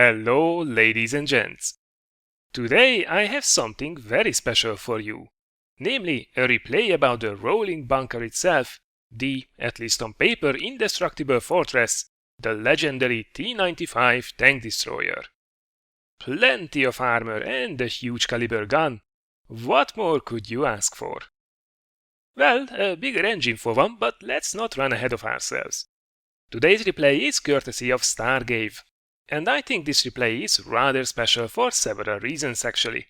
Hello, ladies and gents. Today I have something very special for you, namely a replay about the rolling bunker itself, the, at least on paper, indestructible fortress, the legendary T95 tank destroyer. Plenty of armor and a huge caliber gun. What more could you ask for? Well, a bigger engine for one, but let's not run ahead of ourselves. Today's replay is courtesy of Stargave. And I think this replay is rather special for several reasons actually.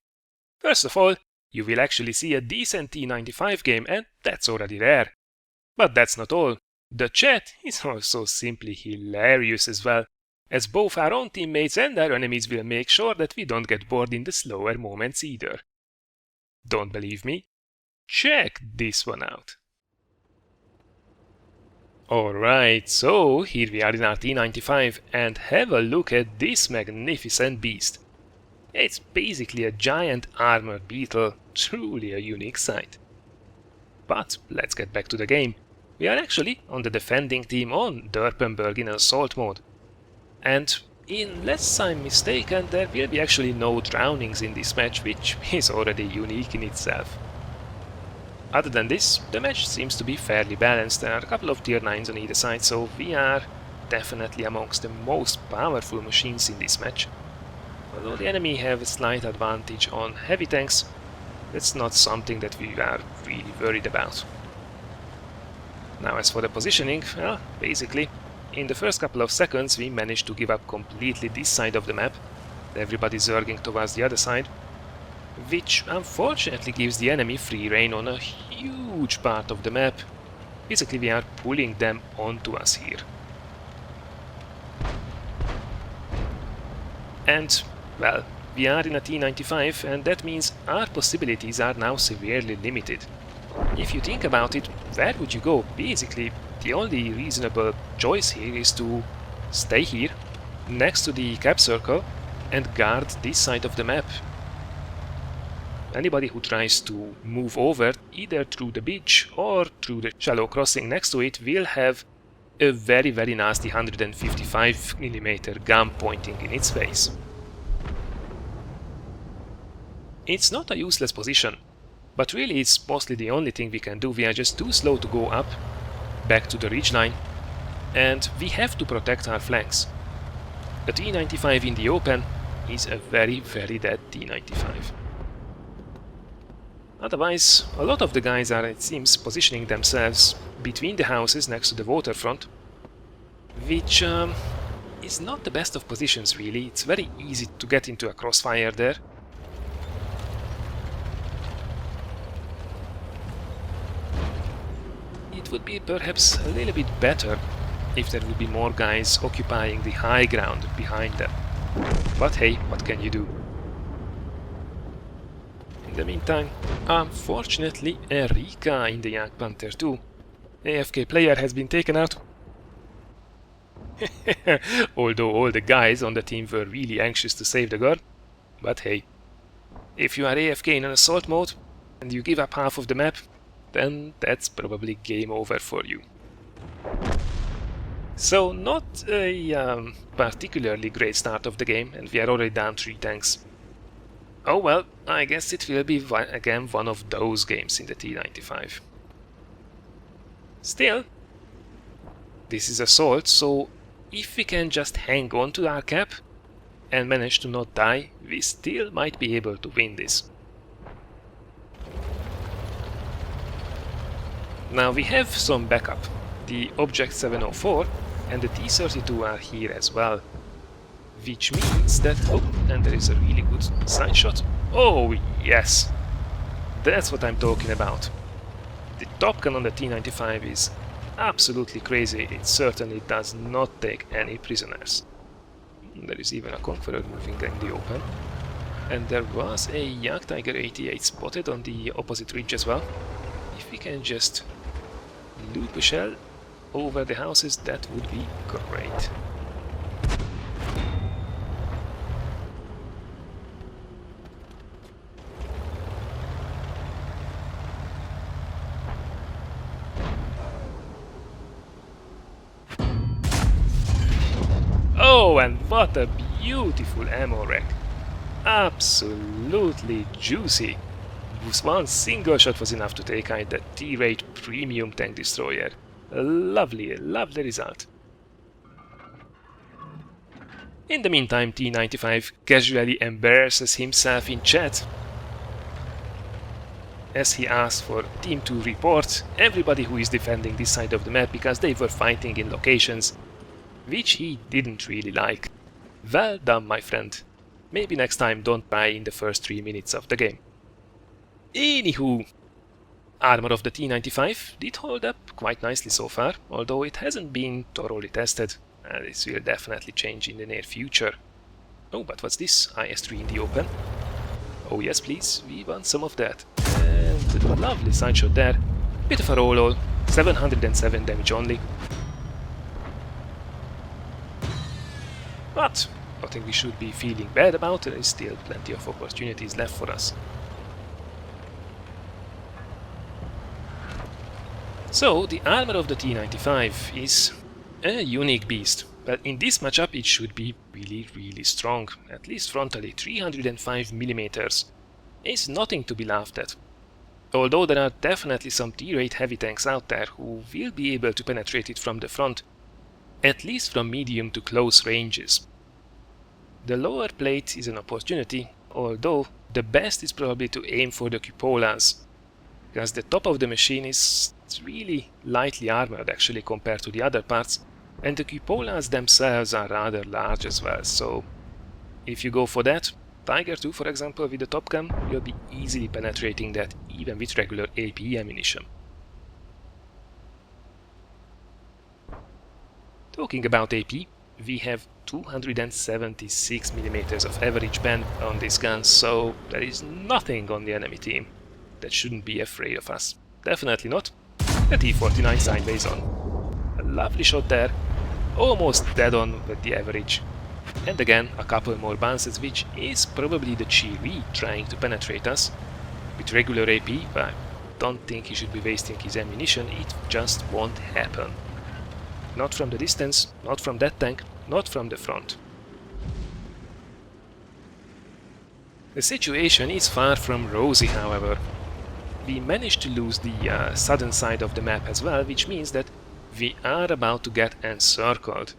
First of all, you will actually see a decent T95 game, and that's already rare. But that's not all. The chat is also simply hilarious as well, as both our own teammates and our enemies will make sure that we don't get bored in the slower moments either. Don't believe me? Check this one out. Alright, so here we are in our T95 and have a look at this magnificent beast. It's basically a giant armored beetle, truly a unique sight. But let's get back to the game. We are actually on the defending team on Derpenberg in assault mode. And unless I'm mistaken, there will be actually no drownings in this match, which is already unique in itself. Other than this, the match seems to be fairly balanced. There are a couple of tier 9s on either side, so we are definitely amongst the most powerful machines in this match. Although the enemy have a slight advantage on heavy tanks, that's not something that we are really worried about. Now as for the positioning, well, basically, in the first couple of seconds we managed to give up completely this side of the map, everybody zerging towards the other side, which unfortunately gives the enemy free rein on a huge part of the map. Basically we are pulling them onto us here. And, well, we are in a T95 and that means our possibilities are now severely limited. If you think about it, where would you go? Basically, the only reasonable choice here is to stay here, next to the cap circle, and guard this side of the map. Anybody who tries to move over, either through the beach or through the shallow crossing next to it, will have a very nasty 155mm gun pointing in its face. It's not a useless position, but really it's mostly the only thing we can do. We are just too slow to go up, back to the ridgeline, and we have to protect our flanks. A T95 in the open is a very dead T95. Otherwise, a lot of the guys are, it seems, positioning themselves between the houses next to the waterfront, which is not the best of positions really. It's very easy to get into a crossfire there. It would be perhaps a little bit better if there would be more guys occupying the high ground behind them. But hey, what can you do? In the meantime, unfortunately, Erika in the Jagdpanther 2 AFK player has been taken out. Although all the guys on the team were really anxious to save the girl. But hey, if you are AFK in an assault mode and you give up half of the map, then that's probably game over for you. So not a particularly great start of the game, and we are already down 3 tanks. Oh well, I guess it will be again one of those games in the T95. Still, this is assault, so if we can just hang on to our cap and manage to not die, we still might be able to win this. Now we have some backup. The Object 704 and the T32 are here as well. Which means that... oh, and there is a really good side shot. Oh, yes! That's what I'm talking about. The Top Gun on the T95 is absolutely crazy. It certainly does not take any prisoners. There is even a Conqueror moving in the open. And there was a Jagdtiger 88 spotted on the opposite ridge as well. If we can just loop a shell over the houses, that would be great. Oh, and what a beautiful ammo rack. Absolutely juicy. With one single shot was enough to take out that T-rate premium tank destroyer. A lovely result. In the meantime, T95 casually embarrasses himself in chat as he asks for Team 2 report everybody who is defending this side of the map because they were fighting in locations which he didn't really like. Well done, my friend. Maybe next time don't try in the first 3 minutes of the game. Anywho, armor of the T95 did hold up quite nicely so far, although it hasn't been thoroughly tested. This will definitely change in the near future. Oh, but what's this? IS-3 in the open. Oh yes, please, we want some of that. And a lovely side shot there. Bit of a roll, 707 damage only. But nothing we should be feeling bad about, there is still plenty of opportunities left for us. So, the armor of the T95 is a unique beast, but in this matchup it should be really strong. At least frontally, 305mm is nothing to be laughed at. Although there are definitely some T-rate heavy tanks out there who will be able to penetrate it from the front, at least from medium to close ranges. The lower plate is an opportunity, although the best is probably to aim for the cupolas, because the top of the machine is really lightly armored actually compared to the other parts, and the cupolas themselves are rather large as well, so if you go for that, Tiger 2 for example with the Top Gun, you'll be easily penetrating that even with regular AP ammunition. Talking about AP, we have 276mm of average band on this gun, so there is nothing on the enemy team that shouldn't be afraid of us. Definitely not. The T49 sideways on. A lovely shot there, almost dead on with the average. And again, a couple more bounces, which is probably the Chiri trying to penetrate us. With regular AP, I don't think he should be wasting his ammunition, it just won't happen. Not from the distance, not from that tank, not from the front. The situation is far from rosy, however. We managed to lose the southern side of the map as well, which means that we are about to get encircled.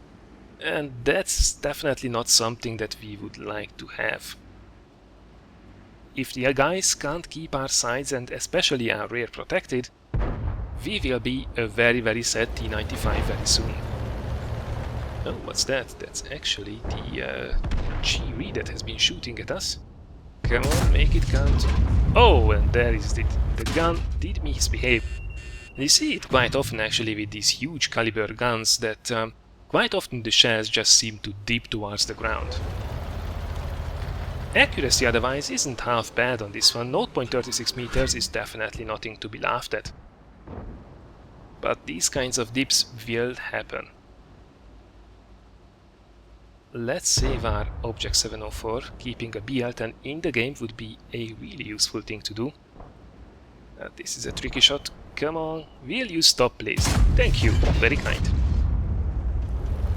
And that's definitely not something that we would like to have. If the guys can't keep our sides and especially our rear protected, we will be a very sad T95 very soon. Oh, what's that? That's actually the Chiri that has been shooting at us. Come on, make it count. Oh, and there is it. The gun did misbehave. You see it quite often actually with these huge caliber guns that quite often the shells just seem to dip towards the ground. Accuracy otherwise isn't half bad on this one. 0.36 meters is definitely nothing to be laughed at. But these kinds of dips will happen. Let's save our Object 704. Keeping a B-alt and in the game would be a really useful thing to do. This is a tricky shot. Come on, will you stop please? Thank you, very kind.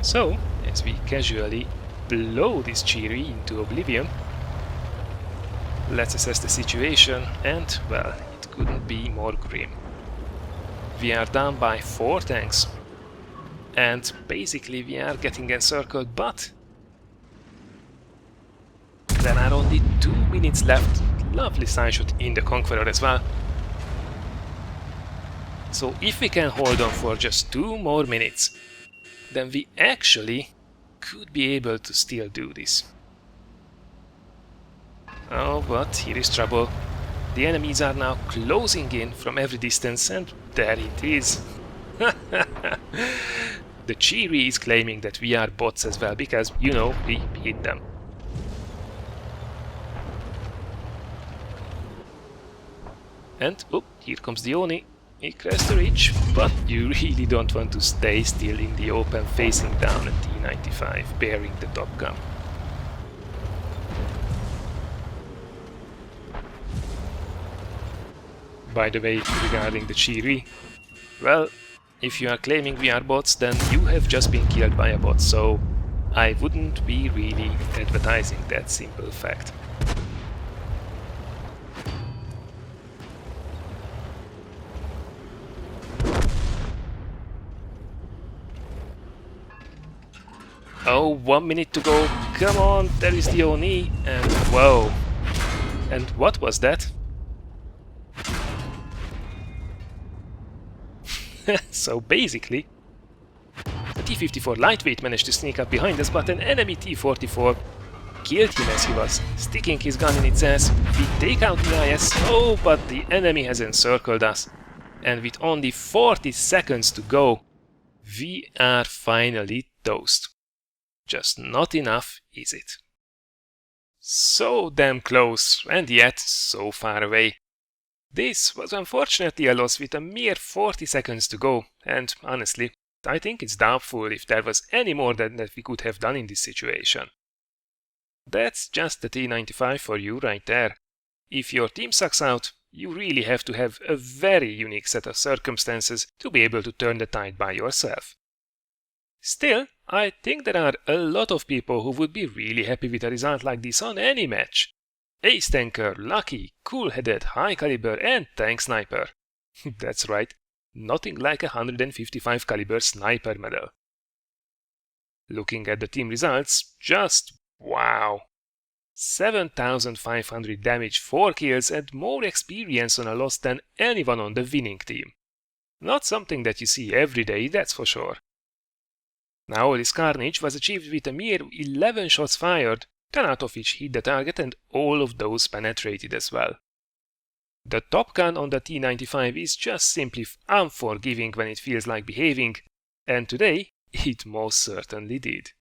So, as we casually blow this Chiri into oblivion, let's assess the situation, and well, it couldn't be more grim. We are down by 4 tanks, and basically we are getting encircled, but there are only 2 minutes left. Lovely side shot in the Conqueror as well. So if we can hold on for just 2 more minutes, then we actually could be able to still do this. Oh, but here is trouble. The enemies are now closing in from every distance, and there it is. The Chiri is claiming that we are bots as well, because, you know, we hit them. And, oh, here comes the Oni. He crashed the ridge, but you really don't want to stay still in the open facing down a T95 bearing the Top Gun. By the way, regarding the Chiri, well, if you are claiming we are bots, then you have just been killed by a bot, so I wouldn't be really advertising that simple fact. Oh, 1 minute to go. Come on, there is the Oni, and whoa. And what was that? So basically, the T-54 lightweight managed to sneak up behind us, but an enemy T-44 killed him as he was sticking his gun in its ass. We take out the IS, oh, but the enemy has encircled us. And with only 40 seconds to go, we are finally toast. Just not enough, is it? So damn close, and yet so far away. This was unfortunately a loss with a mere 40 seconds to go, and honestly, I think it's doubtful if there was any more that we could have done in this situation. That's just the T95 for you right there. If your team sucks out, you really have to have a very unique set of circumstances to be able to turn the tide by yourself. Still, I think there are a lot of people who would be really happy with a result like this on any match. Ace Tanker, Lucky, Cool-Headed, High Caliber and Tank Sniper. That's right, nothing like a 155 caliber sniper medal. Looking at the team results, just wow! 7,500 damage, 4 kills and more experience on a loss than anyone on the winning team. Not something that you see every day, that's for sure. Now all this carnage was achieved with a mere 11 shots fired, 10 out of which hit the target and all of those penetrated as well. The Top Gun on the T95 is just simply unforgiving when it feels like behaving, and today it most certainly did.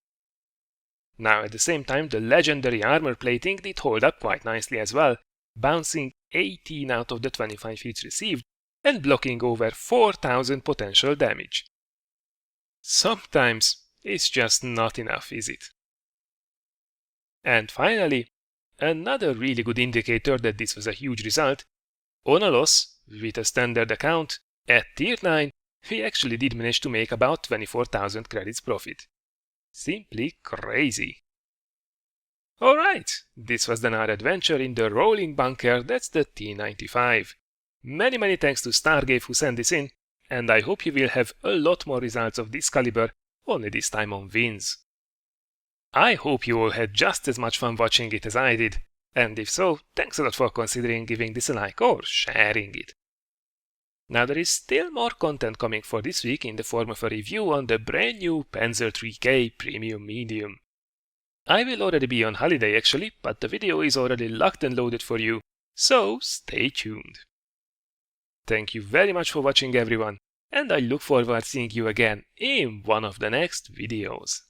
Now at the same time the legendary armor plating did hold up quite nicely as well, bouncing 18 out of the 25 hits received and blocking over 4,000 potential damage. Sometimes it's just not enough, is it? And finally, another really good indicator that this was a huge result, on a loss, with a standard account, at tier 9, we actually did manage to make about 24,000 credits profit. Simply crazy. Alright, this was then our adventure in the rolling bunker, that's the T95. Many thanks to Stargate who sent this in, and I hope you will have a lot more results of this caliber, only this time on wins. I hope you all had just as much fun watching it as I did, and if so, thanks a lot for considering giving this a like or sharing it. Now there is still more content coming for this week in the form of a review on the brand new Panzer IIIK Premium Medium. I will already be on holiday actually, but the video is already locked and loaded for you, so stay tuned. Thank you very much for watching everyone, and I look forward to seeing you again in one of the next videos.